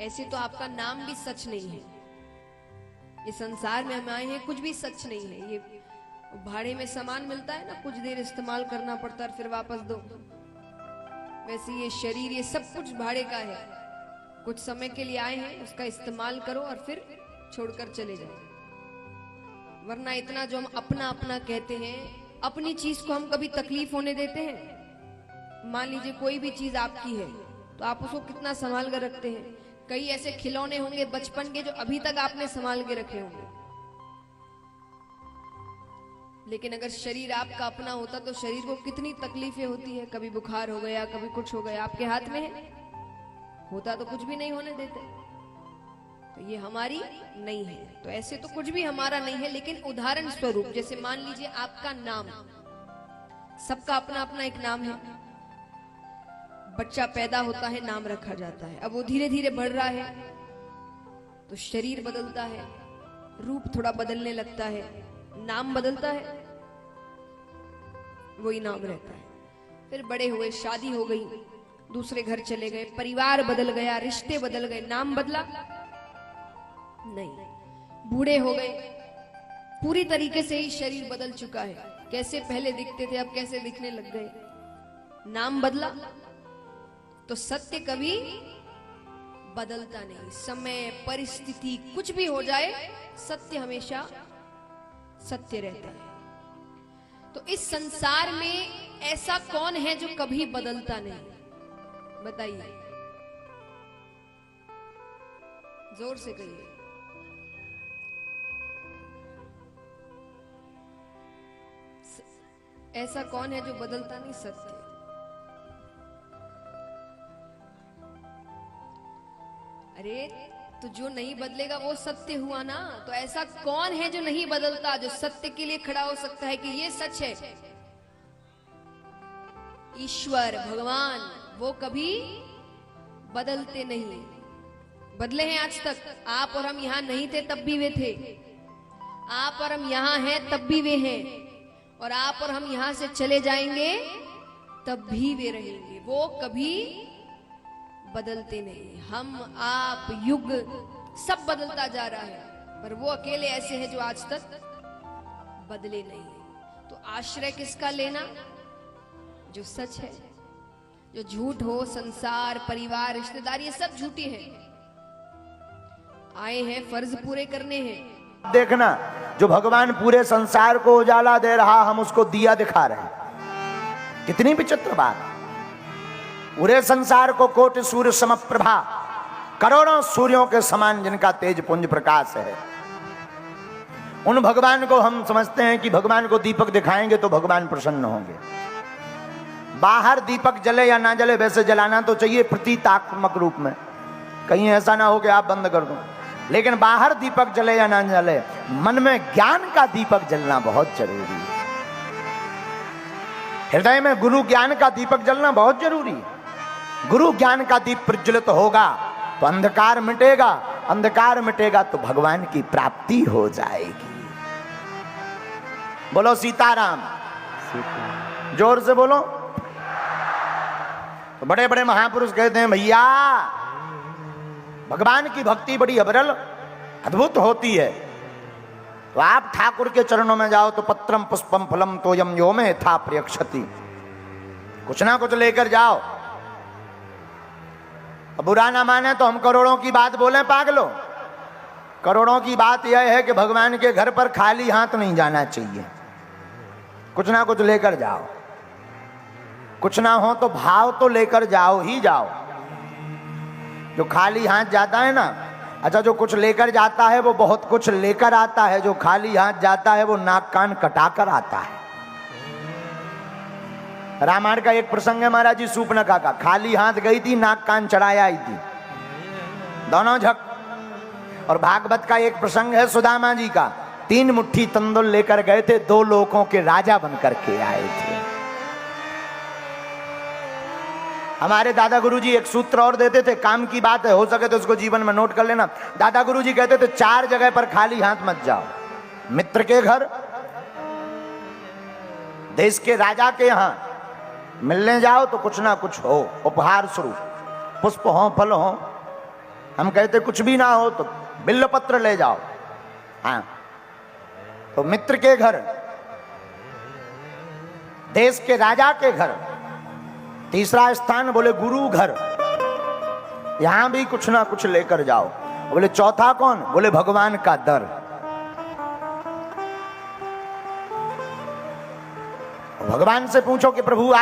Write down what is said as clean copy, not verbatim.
ऐसे तो आपका नाम भी सच नहीं है। इस संसार में हम आए हैं, कुछ भी सच नहीं है। ये भाड़े में सामान मिलता है ना, कुछ देर इस्तेमाल करना पड़ता है फिर वापस दो, वैसे ये शरीर ये सब कुछ भाड़े का है। कुछ समय के लिए आए हैं, उसका इस्तेमाल करो और फिर छोड़कर चले जाओ। वरना इतना जो हम अपना अपना कहते हैं, अपनी चीज को हम कभी तकलीफ होने देते हैं? मान लीजिए कोई भी चीज आपकी है तो आप उसको कितना संभाल कर रखते हैं। कई ऐसे खिलौने होंगे बचपन के जो अभी तक आपने संभाल के रखे होंगे, लेकिन अगर शरीर आपका अपना होता तो शरीर को कितनी तकलीफें होती है। कभी बुखार हो गया, कभी कुछ हो गया, आपके हाथ में है, होता तो कुछ भी नहीं होने देते। तो ये हमारी नहीं है। तो ऐसे तो कुछ भी हमारा नहीं है, लेकिन उदाहरण स्वरूप जैसे मान लीजिए आपका नाम, सबका अपना अपना एक नाम है। बच्चा पैदा होता है, नाम रखा जाता है। अब वो धीरे धीरे बढ़ रहा है तो शरीर बदलता है, रूप थोड़ा बदलने लगता है, नाम बदलता है, वही नाम रहता है। फिर बड़े हुए, शादी हो गई, दूसरे घर चले गए, परिवार बदल गया, रिश्ते बदल गए, नाम बदला नहीं। बूढ़े हो गए, पूरी तरीके से ही शरीर बदल चुका है। कैसे पहले दिखते थे अब कैसे दिखने लग गए, नाम बदला। तो सत्य कभी बदलता नहीं। समय, परिस्थिति कुछ भी हो जाए, सत्य हमेशा सत्य रहता है। तो इस संसार में ऐसा कौन है जो कभी बदलता नहीं? बताइए, जोर से कहिए। ऐसा कौन है जो बदलता नहीं? सत्य। अरे तो जो नहीं बदलेगा वो सत्य हुआ ना। तो ऐसा कौन है जो नहीं बदलता, जो सत्य के लिए खड़ा हो सकता है कि ये सच है? ईश्वर, भगवान, वो कभी बदलते नहीं। बदले हैं आज तक। आप और हम यहां नहीं थे तब भी वे थे, आप और हम यहां हैं तब भी वे हैं, और आप और हम यहां से चले जाएंगे तब भी वे रहेंगे। वो कभी बदलते नहीं। हम, आप, युग सब बदलता जा रहा है, पर वो अकेले ऐसे हैं जो आज तक बदले नहीं। तो आश्रय किसका लेना? जो सच है। जो झूठ हो, संसार, परिवार, रिश्तेदार, ये सब झूठी है। आए हैं फर्ज पूरे करने हैं। देखना, जो भगवान पूरे संसार को उजाला दे रहा, हम उसको दिया दिखा रहे हैं। कितनी विचित्र बात। पूरे संसार को कोटि सूर्य समप्रभा, करोड़ों सूर्यों के समान जिनका तेज पुंज प्रकाश है, उन भगवान को हम समझते हैं कि भगवान को दीपक दिखाएंगे तो भगवान प्रसन्न होंगे। बाहर दीपक जले या ना जले, वैसे जलाना तो चाहिए प्रतीकात्मक रूप में, कहीं ऐसा ना हो कि आप बंद कर दो। लेकिन बाहर दीपक जले या ना जले, मन में ज्ञान का दीपक जलना बहुत जरूरी है। हृदय में गुरु ज्ञान का दीपक जलना बहुत जरूरी है। गुरु ज्ञान का दीप प्रज्वलित होगा तो अंधकार मिटेगा, अंधकार मिटेगा तो भगवान की प्राप्ति हो जाएगी। बोलो सीताराम, जोर से बोलो। तो बड़े बड़े महापुरुष कहते हैं, भैया भगवान की भक्ति बड़ी अविरल अद्भुत होती है। तो आप ठाकुर के चरणों में जाओ तो पत्रम पुष्पम फलम तोयम यो में था प्रियक्षति, कुछ ना कुछ लेकर जाओ। अब बुरा ना माने तो हम करोड़ों की बात बोलें पागलों। करोड़ों की बात यह है कि भगवान के घर पर खाली हाथ नहीं जाना चाहिए, कुछ ना कुछ लेकर जाओ। कुछ ना हो तो भाव तो लेकर जाओ ही जाओ। जो खाली हाथ जाता है ना, अच्छा जो कुछ लेकर जाता है वो बहुत कुछ लेकर आता है, जो खाली हाथ जाता है वो नाक कान कटाकर आता है। रामायण का एक प्रसंग है महाराज जी, सूपनखा का। खाली हाथ गई थी, नाक कान चढ़ाया आई थी, दोनों झक। और भागवत का एक प्रसंग है सुदामा जी का, 3 मुट्ठी तंदुल लेकर गए थे, 2 लोकों के राजा बनकर के आए थे। हमारे दादा गुरुजी एक सूत्र और देते थे, काम की बात है, हो सके तो उसको जीवन में नोट कर लेना। दादा गुरुजी कहते थे 4 जगह पर खाली हाथ मत जाओ। मित्र के घर, देश के राजा के यहां मिलने जाओ तो कुछ ना कुछ हो, उपहार स्वरूप, पुष्प हो, फल हो, हम कहते कुछ भी ना हो तो बिल्व पत्र ले जाओ। हाँ, तो मित्र के घर, देश के राजा के घर, तीसरा स्थान बोले गुरु घर, यहां भी कुछ ना कुछ लेकर जाओ। बोले चौथा कौन? बोले भगवान का दर। भगवान से पूछो कि प्रभु आप